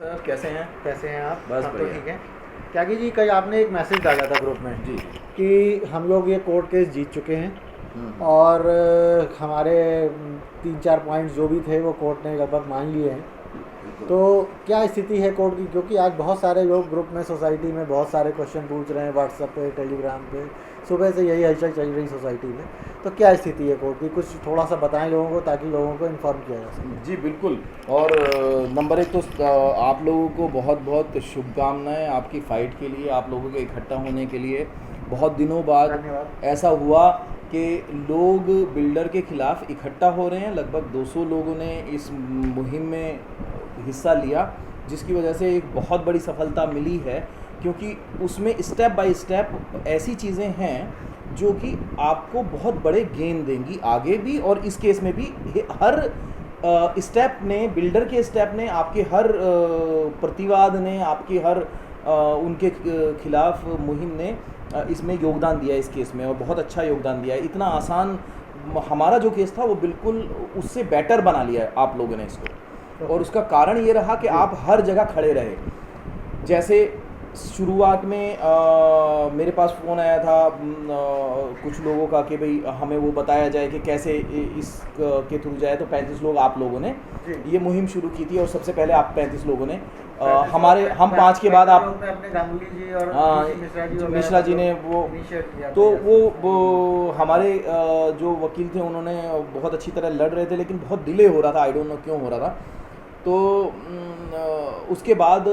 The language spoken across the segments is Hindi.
सर कैसे हैं आप? बस हम तो बढ़िया। ठीक हैं। त्यागी जी, कल आपने एक मैसेज डाला था ग्रुप में जी। कि हम लोग ये कोर्ट केस जीत चुके हैं हम्म। और हमारे 3-4 पॉइंट्स जो भी थे वो कोर्ट ने लगभग मान लिए हैं। बिल्कुल। तो क्या स्थिति है कोर्ट की? क्योंकि आज बहुत सारे लोग ग्रुप में, सोसाइटी में बहुत सारे क्वेश्चन पूछ रहे हैं, व्हाट्सएप पे, टेलीग्राम पे, सुबह से यही हलचल चल रही सोसाइटी में। तो क्या स्थिति है कोर्ट की? कुछ थोड़ा सा बताएं लोगों को, ताकि लोगों को इन्फॉर्म किया जा सके। जी बिल्कुल। और नंबर एक तो आप लोगों को बहुत बहुत शुभकामनाएं आपकी फ़ाइट के लिए, आप लोगों के इकट्ठा होने के लिए। बहुत दिनों बाद धन्यवाद। ऐसा हुआ कि लोग बिल्डर के ख़िलाफ़ इकट्ठा हो रहे हैं। लगभग 200 लोगों ने इस मुहिम में हिस्सा लिया, जिसकी वजह से एक बहुत बड़ी सफलता मिली है, क्योंकि उसमें स्टेप बाय स्टेप ऐसी चीज़ें हैं जो कि आपको बहुत बड़े गेन देंगी आगे भी, और इस केस में भी। हर स्टेप ने, बिल्डर के स्टेप ने, आपके हर प्रतिवाद ने, आपके हर उनके खिलाफ मुहिम ने इसमें योगदान दिया है इस केस में, और बहुत अच्छा योगदान दिया है। इतना आसान हमारा जो केस था वो बिल्कुल उससे बेटर बना लिया है आप लोगों ने इसको। और उसका कारण ये रहा कि आप हर जगह खड़े रहे। जैसे शुरुआत में मेरे पास फ़ोन आया था कुछ लोगों का कि भाई हमें वो बताया जाए कि कैसे इस के थ्रू जाए। तो 35 लोग आप लोगों ने ये मुहिम शुरू की थी, और सबसे पहले आप 35 लोगों ने हम 5 के बाद आप अपने गांगुली जी और मिश्रा जी ने वो हमारे जो वकील थे उन्होंने बहुत अच्छी तरह लड़ रहे थे, लेकिन बहुत डिले हो रहा था। आई डोंट नो क्यों हो रहा था। तो उसके बाद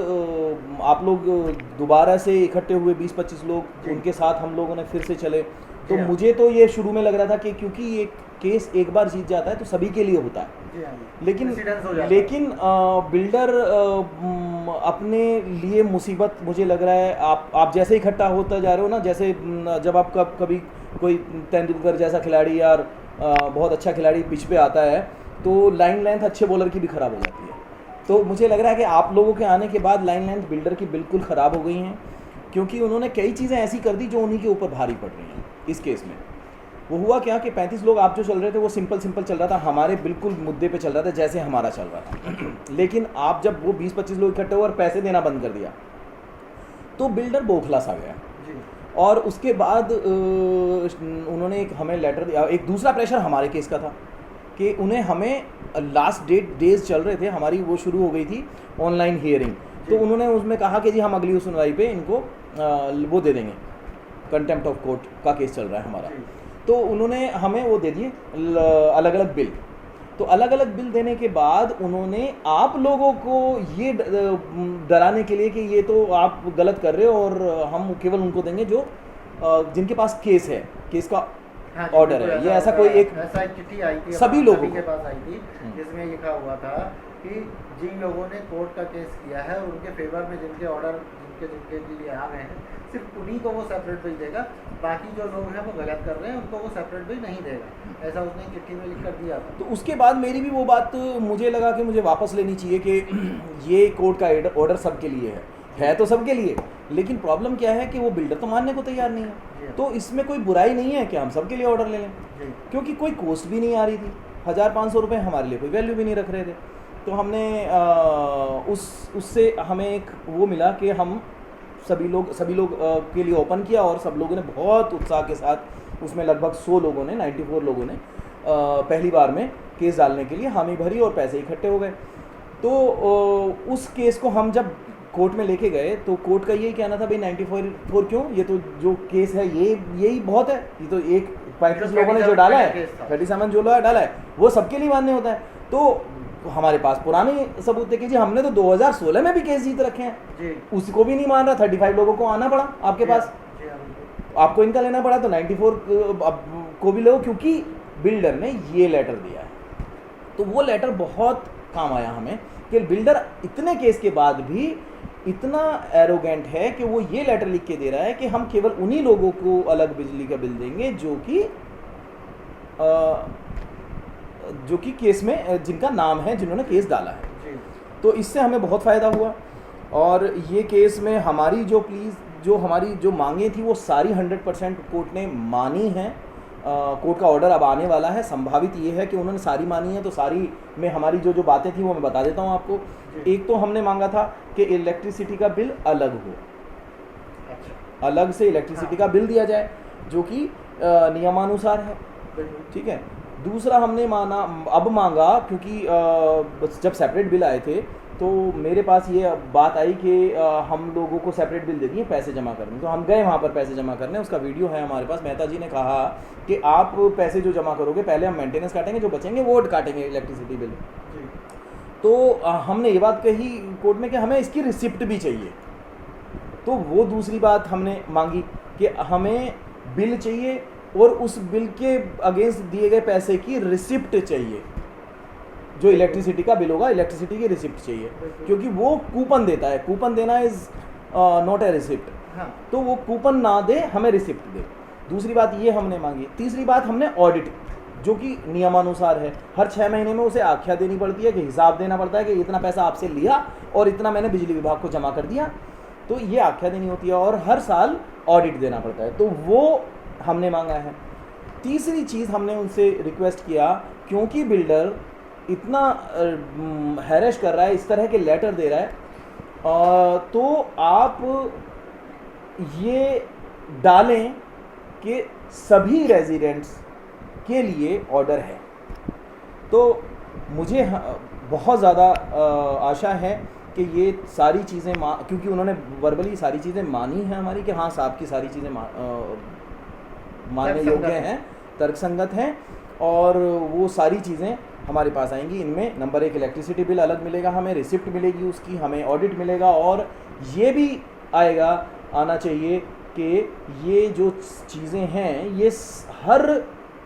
आप लोग दोबारा से इकट्ठे हुए 20-25 लोग, उनके साथ हम लोगों ने फिर से चले। तो मुझे तो ये शुरू में लग रहा था कि क्योंकि ये केस एक बार जीत जाता है तो सभी के लिए होता है, लेकिन बिल्डर अपने लिए मुसीबत, मुझे लग रहा है आप जैसे इकट्ठा होता जा रहे हो ना, जैसे जब आप कभी कोई तेंदुलकर जैसा खिलाड़ी या बहुत अच्छा खिलाड़ी पिच पे आता है तो लाइन लेंथ अच्छे बॉलर की भी ख़राब हो जाती है। तो मुझे लग रहा है कि आप लोगों के आने के बाद लाइन लेंथ बिल्डर की बिल्कुल ख़राब हो गई हैं, क्योंकि उन्होंने कई चीज़ें ऐसी कर दी जो उन्हीं के ऊपर भारी पड़ रही हैं इस केस में। वो हुआ क्या कि 35 लोग आप जो चल रहे थे वो सिंपल चल रहा था, हमारे बिल्कुल मुद्दे पे चल रहा था जैसे हमारा चल रहा था। लेकिन आप जब वो 20-25 लोग इकट्ठे हुए और पैसे देना बंद कर दिया तो बिल्डर बौखला सा गया। और उसके बाद उन्होंने एक हमें लेटर दिया। एक दूसरा प्रेशर हमारे केस का था कि उन्हें हमें लास्ट डेज चल रहे थे, हमारी वो शुरू हो गई थी ऑनलाइन हियरिंग। तो उन्होंने उसमें कहा कि जी हम अगली सुनवाई पे इनको वो दे देंगे, कंटेम्प्ट ऑफ कोर्ट का केस चल रहा है हमारा। तो उन्होंने हमें वो दे दिए अलग अलग बिल। तो अलग अलग बिल देने के बाद उन्होंने आप लोगों को ये डराने के लिए कि ये तो आप गलत कर रहे हो और हम केवल उनको देंगे जो जिनके पास केस है, केस का ऑर्डर है। ये ऐसा कोई एक चिट्ठी आई थी सभी लोगों के पास आई थी, जिसमें लिखा हुआ था कि जिन लोगों ने कोर्ट का केस किया है और उनके फेवर में जिनके ऑर्डर जिनके लिए आ गए हैं, सिर्फ उन्हीं को वो सेपरेट बिल देगा। बाकी जो लोग हैं वो गलत कर रहे हैं, उनको वो सेपरेट बिल नहीं देगा। ऐसा उसने चिट्ठी में लिख कर दिया था। तो उसके बाद मेरी भी वो बात मुझे लगा कि मुझे वापस लेनी चाहिए कि ये कोर्ट का ऑर्डर सबके लिए है तो सबके लिए, लेकिन प्रॉब्लम क्या है कि वो बिल्डर तो मानने को तैयार नहीं है। तो इसमें कोई बुराई नहीं है कि हम सबके लिए ऑर्डर ले लें, क्योंकि कोई कॉस्ट भी नहीं आ रही थी। 1500 रुपये हमारे लिए कोई वैल्यू भी नहीं रख रहे थे। तो हमने उससे हमें एक वो मिला कि हम सभी लोग के लिए ओपन किया, और सब लोगों ने बहुत उत्साह के साथ उसमें लगभग 100 लोगों ने, 94 लोगों ने पहली बार में केस डालने के लिए हामी भरी और पैसे इकट्ठे हो गए। तो उस केस को हम जब कोर्ट में लेके गए तो कोर्ट का यही कहना था भाई 94 क्यों, ये तो जो केस है यही बहुत है। ये तो एक 35 लोगों ने जो डाला है, 37 जो डाला है वो सबके लिए मान्य होता है। तो हमारे पास पुराने सबूत थे कि जी हमने तो 2016 में भी केस जीत रखे हैं, उसको भी नहीं मान रहा। 35 लोगों को आना पड़ा आपके पास, आपको इनका लेना पड़ा, तो 94 को भी लो, क्योंकि बिल्डर ने ये लेटर दिया है। तो वो लेटर बहुत काम आया हमें कि बिल्डर इतने केस के बाद भी इतना एरोगेंट है कि वो ये लेटर लिख के दे रहा है कि हम केवल उन्हीं लोगों को अलग बिजली का बिल देंगे जो कि केस में जिनका नाम है, जिन्होंने केस डाला है। तो इससे हमें बहुत फ़ायदा हुआ, और ये केस में हमारी जो हमारी जो मांगे थी वो सारी 100% कोर्ट ने मानी हैं। कोर्ट का ऑर्डर अब आने वाला है। संभावित ये है कि उन्होंने सारी मानी है, तो सारी में हमारी जो जो बातें थी वो मैं बता देता हूँ आपको। एक तो हमने मांगा था कि इलेक्ट्रिसिटी का बिल अलग हो, अच्छा, अलग से इलेक्ट्रिसिटी का बिल दिया जाए, जो कि नियमानुसार है, ठीक है। दूसरा हमने मांगा क्योंकि जब सेपरेट बिल आए थे तो मेरे पास ये बात आई कि हम लोगों को सेपरेट बिल दे दिए पैसे जमा करने, तो हम गए वहाँ पर पैसे जमा करने। उसका वीडियो है हमारे पास। मेहता जी ने कहा कि आप पैसे जो जमा करोगे पहले हम मेंटेनेंस काटेंगे, जो बचेंगे वो काटेंगे इलेक्ट्रिसिटी बिल। तो हमने ये बात कही कोर्ट में कि हमें इसकी रिसिप्ट भी चाहिए। तो वो दूसरी बात हमने मांगी कि हमें बिल चाहिए और उस बिल के अगेंस्ट दिए गए पैसे की रिसिप्ट चाहिए। जो इलेक्ट्रिसिटी का बिल होगा, इलेक्ट्रिसिटी की रिसिप्ट चाहिए, क्योंकि वो कूपन देता है। कूपन देना इज़ नॉट ए रिसिप्ट। हाँ। तो वो कूपन ना दे, हमें रिसिप्ट दे। दूसरी बात ये हमने मांगी। तीसरी बात हमने ऑडिट, जो कि नियमानुसार है, हर 6 महीने में उसे आख्या देनी पड़ती है कि हिसाब देना पड़ता है कि इतना पैसा आपसे लिया और इतना मैंने बिजली विभाग को जमा कर दिया, तो ये आख्या देनी होती है और हर साल ऑडिट देना पड़ता है। तो वो हमने मांगा है। तीसरी चीज़ हमने उनसे रिक्वेस्ट किया, क्योंकि बिल्डर इतना हैरेश कर रहा है, इस तरह के लेटर दे रहा है, तो आप ये डालें कि सभी रेजिडेंट्स के लिए ऑर्डर है। तो मुझे बहुत ज़्यादा आशा है कि ये सारी चीज़ें क्योंकि उन्होंने वर्बली सारी चीज़ें मानी हैं हमारी, कि हाँ साहब की सारी चीज़ें मानने योग्य हैं, तर्कसंगत हैं, और वो सारी चीज़ें हमारे पास आएंगी। इनमें नंबर 1 इलेक्ट्रिसिटी बिल अलग मिलेगा, हमें रिसिप्ट मिलेगी उसकी, हमें ऑडिट मिलेगा, और ये भी आना चाहिए कि ये जो चीज़ें हैं ये हर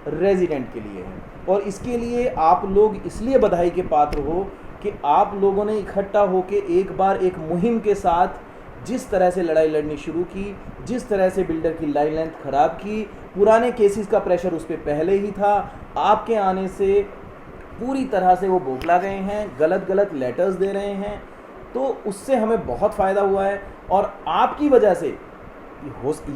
रेजिडेंट के लिए हैं। और इसके लिए आप लोग इसलिए बधाई के पात्र हो कि आप लोगों ने इकट्ठा होकर एक बार एक मुहिम के साथ जिस तरह से लड़ाई लड़नी शुरू की, जिस तरह से बिल्डर की लाइन लेंथ ख़राब की, पुराने केसेस का प्रेशर उस पर पहले ही था, आपके आने से पूरी तरह से वो बौखला गए हैं, गलत लेटर्स दे रहे हैं, तो उससे हमें बहुत फ़ायदा हुआ है। और आपकी वजह से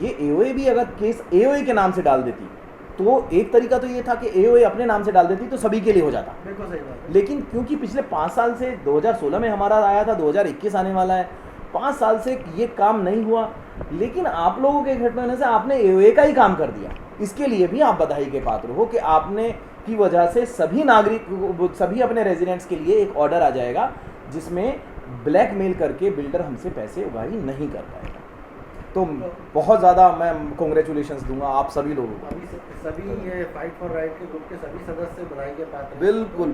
ये एओए भी अगर केस एओए के नाम से डाल देती, तो एक तरीका तो ये था कि एओए अपने नाम से डाल देती तो सभी के लिए हो जाता। बिल्कुल सही बात है। लेकिन क्योंकि पिछले 5 साल से 2016 में हमारा आया था, 2021 आने वाला है, 5 साल से ये काम नहीं हुआ, लेकिन आप लोगों के इकट्ठे होने से आपने एओए का ही काम कर दिया। इसके लिए भी आप बधाई के पात्र हो कि आपने की वजह से सभी नागरिक, सभी अपने रेजिडेंट्स के लिए एक ऑर्डर आ जाएगा जिसमें ब्लैकमेल करके बिल्डर हमसे पैसे उगाही नहीं कर पाएगा। तो बहुत ज़्यादा मैं कॉन्ग्रेचुलेशंस दूंगा आप सभी लोगों को। सभी ये फाइट फॉर राइट के ग्रुप के सभी सदस्य बधाई के पात्र हैं। बिल्कुल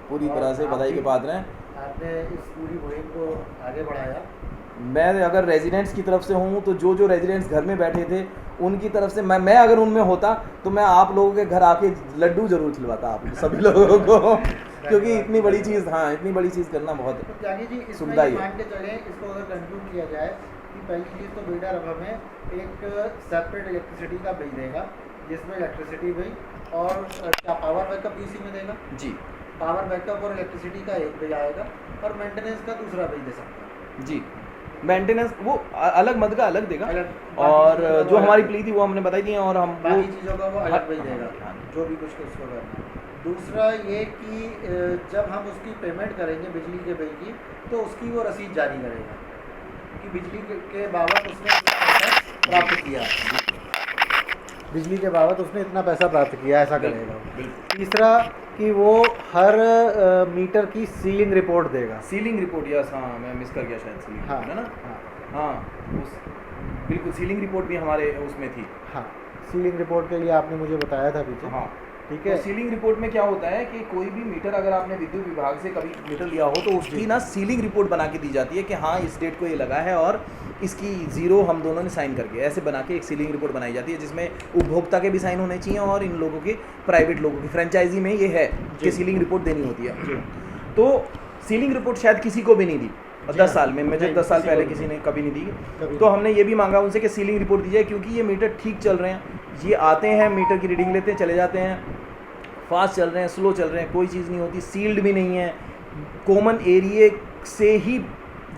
पूरी तरह से बधाई के पात्र हैं। आपने इस पूरी मुहिम को आगे बढ़ाया। मैं अगर रेजिडेंट्स की तरफ से हूँ तो जो रेजिडेंट्स घर में बैठे थे उनकी तरफ से मैं अगर उनमें होता तो मैं आप लोगों के घर आके लड्डू जरूर खिलवाता आप सभी लोगों को, क्योंकि इतनी बड़ी चीज़, हाँ इतनी बड़ी चीज़ करना बहुत सुविधा है। मान के चलें, इसको अगर कंक्लूड किया जाए कि पहली चीज़ तो बिल्डर अब हमें एक सेपरेट इलेक्ट्रिसिटी का बिल देगा, जिसमें इलेक्ट्रिसिटी बिल और क्या पावर बैकअप इसी में देगा जी। पावर बैकअप और इलेक्ट्रिसिटी का एक बिल आएगा और मेंटेनेंस का दूसरा बिल दे सकता है जी। मेंटेनेंस वो अलग मद का अलग देगा, और जो हमारी प्ली थी वो हमने बताई थी, और हम बाकी चीज़ों का वो अलग बिल देगा, जो भी कुछ उसको करना। दूसरा ये कि जब हम उसकी पेमेंट करेंगे बिजली के बिल की, तो उसकी वो रसीद जारी करेगा कि बिजली के बाबत उसने पैसा प्राप्त किया, बिजली के बाबत उसने इतना पैसा प्राप्त किया, ऐसा करेगा। तीसरा कि वो हर मीटर की सीलिंग रिपोर्ट देगा। सीलिंग रिपोर्ट, यस, हाँ मैं मिस कर गया शायद, सीलिंग हाँ, है ना, हाँ बिल्कुल सीलिंग रिपोर्ट भी हमारे उसमें थी। हाँ, सीलिंग रिपोर्ट के लिए आपने मुझे बताया था पीछे। हाँ ठीक है। तो सीलिंग रिपोर्ट में क्या होता है कि कोई भी मीटर अगर आपने विद्युत विभाग से कभी मीटर लिया हो तो उसकी ना सीलिंग रिपोर्ट बना के दी जाती है कि हाँ इस डेट को ये लगा है और इसकी 0 हम दोनों ने साइन करके ऐसे बना के एक सीलिंग रिपोर्ट बनाई जाती है, जिसमें उपभोक्ता के भी साइन होने चाहिए और इन लोगों के प्राइवेट लोगों की फ्रेंचाइजी में ये है कि सीलिंग रिपोर्ट देनी होती है। तो सीलिंग रिपोर्ट शायद किसी को भी नहीं दी 10 साल में, मुझे 10 साल पहले किसी ने कभी नहीं दी। तो हमने ये भी मांगा उनसे कि सीलिंग रिपोर्ट दी जाए, क्योंकि ये मीटर ठीक चल रहे हैं, ये आते हैं मीटर की रीडिंग लेते हैं चले जाते हैं, फास्ट चल रहे हैं स्लो चल रहे हैं, कोई चीज़ नहीं होती, सील्ड भी नहीं है, कॉमन एरिया से ही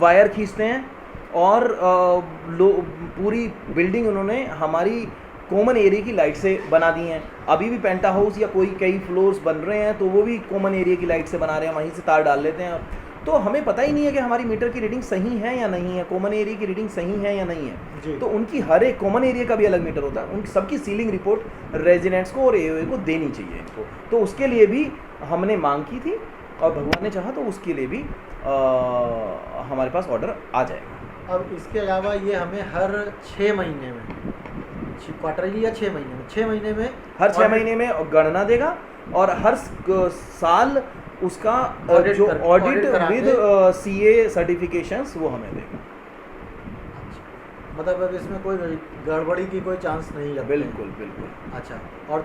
वायर खींचते हैं, और पूरी बिल्डिंग उन्होंने हमारी कॉमन एरिया की लाइट से बना दी हैं। अभी भी पेंटा हाउस या कोई कई फ्लोर्स बन रहे हैं तो वो भी कॉमन एरिया की लाइट से बना रहे हैं, वहीं से तार डाल लेते हैं। तो हमें पता ही नहीं है कि हमारी मीटर की रीडिंग सही है या नहीं है, कॉमन एरिया की रीडिंग सही है या नहीं है। तो उनकी हर एक कॉमन एरिया का भी अलग मीटर होता है, उन सबकी सीलिंग रिपोर्ट रेजिडेंट्स को और एओए को देनी चाहिए इनको। तो उसके लिए भी हमने मांग की थी और भगवान ने चाहा तो उसके लिए भी हमारे पास ऑर्डर आ जाएगा। अब इसके अलावा ये हमें हर 6 महीने में, क्वार्टरली या 6 महीने में, 6 महीने में, हर 6 महीने में गणना देगा और हर साल उसका जो ऑडिट विद सीए सर्टिफिकेशंस वो हमें देगा। मतलब अब इसमें कोई गड़बड़ी की कोई चांस नहीं है? बिल्कुल बिल्कुल। अच्छा, और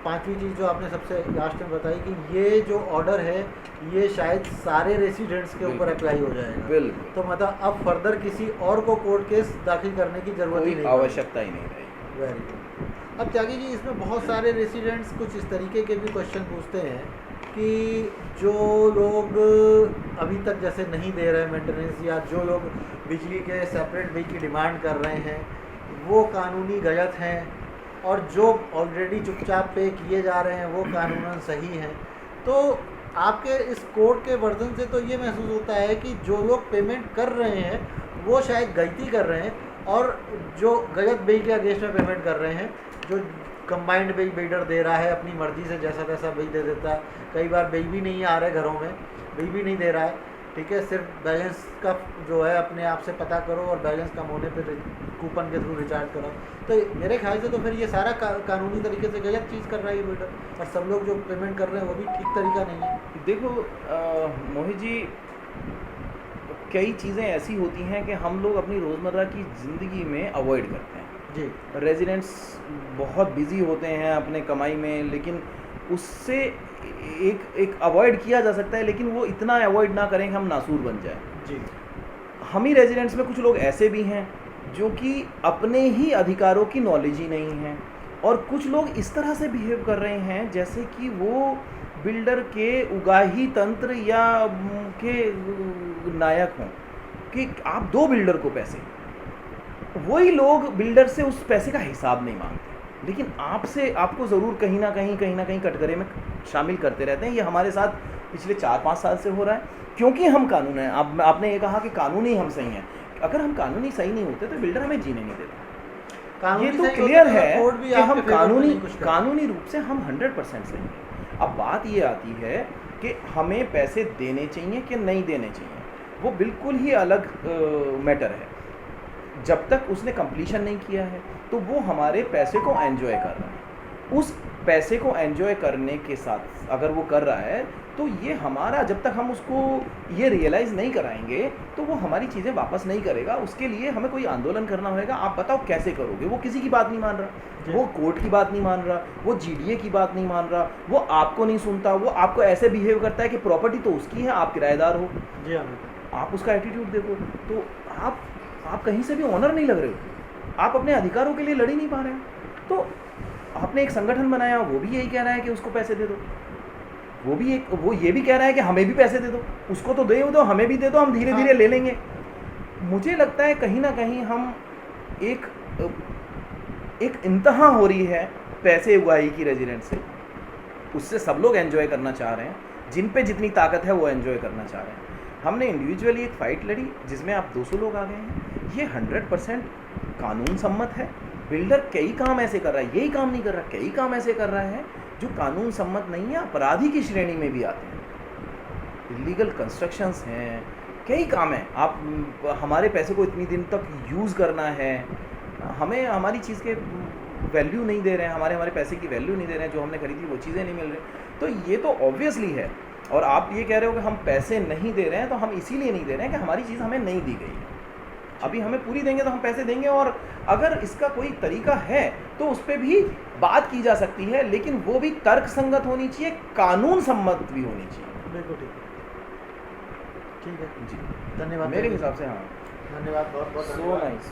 पांचवी चीज़ जो आपने सबसे लास्ट में बताई कि ये जो ऑर्डर है ये शायद सारे रेसिडेंट्स के ऊपर अप्लाई हो जाएगा। बिल्कुल। तो मतलब अब फर्दर किसी और को कोर्ट केस दाखिल करने की जरूरत ही नहीं, आवश्यकता ही नहीं रहेगी। Very good. अब त्यागी जी, इसमें बहुत सारे रेसिडेंट्स कुछ इस तरीके के भी क्वेश्चन पूछते हैं कि जो लोग अभी तक जैसे नहीं दे रहे मेंटेनेंस, या जो लोग बिजली के सेपरेट बिल की डिमांड कर रहे हैं वो कानूनी गलत हैं, और जो ऑलरेडी चुपचाप पे किए जा रहे हैं वो कानूनन सही हैं। तो आपके इस कोर्ट के वर्जन से तो ये महसूस होता है कि जो लोग पेमेंट कर रहे हैं वो शायद गलती कर रहे हैं, और जो गलत बिल के अगेंस्ट में पेमेंट कर रहे हैं, जो कंबाइंड बिल बिल्डर दे रहा है अपनी मर्ज़ी से जैसा तैसा बिल दे देता है, कई बार बिल भी नहीं आ रहे घरों में, बिल भी नहीं दे रहा है, ठीक है, सिर्फ बैलेंस का जो है अपने आप से पता करो और बैलेंस कम होने पे कूपन के थ्रू रिचार्ज करो। तो मेरे ख्याल से तो फिर ये सारा कानूनी तरीके से गलत चीज़ कर रहा है ये बिल्डर, और सब लोग जो पेमेंट कर रहे हैं वो भी ठीक तरीका नहीं है। देखो मोहित जी, कई चीज़ें ऐसी होती हैं कि हम लोग अपनी रोज़मर्रा की ज़िंदगी में अवॉइड करते हैं जी। रेजिडेंट्स बहुत बिजी होते हैं अपने कमाई में, लेकिन उससे एक अवॉइड किया जा सकता है, लेकिन वो इतना अवॉइड ना करें कि हम नासूर बन जाएं। जी। हम ही रेजिडेंट्स में कुछ लोग ऐसे भी हैं जो कि अपने ही अधिकारों की नॉलेज ही नहीं है, और कुछ लोग इस तरह से बिहेव कर रहे हैं जैसे कि वो बिल्डर के उगाही तंत्र या के नायक हों कि आप दो बिल्डर को पैसे, वही लोग बिल्डर से उस पैसे का हिसाब नहीं मांगते, लेकिन आपको ज़रूर कहीं ना कहीं कटघरे में शामिल करते रहते हैं। ये हमारे साथ पिछले 4-5 साल से हो रहा है, क्योंकि हम कानून हैं। आपने ये कहा कि कानूनी हम सही हैं, अगर हम कानूनी सही नहीं होते तो बिल्डर हमें जीने नहीं देता। ये तो क्लियर है कि हम कानूनी रूप से हम 100% सही हैं। अब बात ये आती है कि हमें पैसे देने चाहिए कि नहीं देने चाहिए, वो बिल्कुल ही अलग मैटर है। जब तक उसने कंप्लीशन नहीं किया है तो वो हमारे पैसे को एंजॉय कर रहा है। उस पैसे को एंजॉय करने के साथ अगर वो कर रहा है तो ये हमारा, जब तक हम उसको ये रियलाइज़ नहीं कराएंगे तो वो हमारी चीज़ें वापस नहीं करेगा। उसके लिए हमें कोई आंदोलन करना होगा। आप बताओ कैसे करोगे? वो किसी की बात नहीं मान रहा, वो कोर्ट की बात नहीं मान रहा, वो जीडीए की बात नहीं मान रहा, वो आपको नहीं सुनता, वो आपको ऐसे बिहेव करता है कि प्रॉपर्टी तो उसकी है, आप किराएदार हो। जी, आप उसका एटीट्यूड देखो, तो आप कहीं से भी ऑनर नहीं लग रहे हो, आप अपने अधिकारों के लिए लड़ ही नहीं पा रहे हो। तो आपने एक संगठन बनाया, वो भी यही कह रहा है कि उसको पैसे दे दो, वो ये भी कह रहा है कि हमें भी पैसे दे दो, उसको तो दे दो, हमें भी दे दो, हम धीरे धीरे ले लेंगे। मुझे लगता है कहीं ना कहीं हम एक इंतहा हो रही है पैसे उगाही की रेजिडेंट से, उससे सब लोग एंजॉय करना चाह रहे हैं, जिन पे जितनी ताकत है वो एंजॉय करना चाह रहे हैं। हमने इंडिविजुअली एक फ़ाइट लड़ी जिसमें आप 200 लोग आ गए हैं। ये 100% कानून सम्मत है। बिल्डर कई काम ऐसे कर रहा है, यही काम नहीं कर रहा, कई काम ऐसे कर रहा है जो कानून सम्मत नहीं है, अपराधी की श्रेणी में भी आते हैं। इलीगल कंस्ट्रक्शंस हैं, कई काम हैं। आप हमारे पैसे को इतनी दिन तक यूज़ करना है, हमें हमारी चीज़ के वैल्यू नहीं दे रहे हैं, हमारे पैसे की वैल्यू नहीं दे रहे हैं, जो हमने खरीदी वो चीज़ें नहीं मिल रही। तो ये तो ऑब्वियसली है। और आप ये कह रहे हो कि हम पैसे नहीं दे रहे हैं, तो हम इसीलिए नहीं दे रहे हैं कि हमारी चीज़ हमें नहीं दी गई है। अभी हमें पूरी देंगे तो हम पैसे देंगे, और अगर इसका कोई तरीका है तो उस पर भी बात की जा सकती है, लेकिन वो भी तर्क संगत होनी चाहिए, कानून सम्मत भी होनी चाहिए। बिल्कुल ठीक है जी, धन्यवाद। मेरे हिसाब से हाँ, धन्यवाद, बहुत बहुत सो नाइस।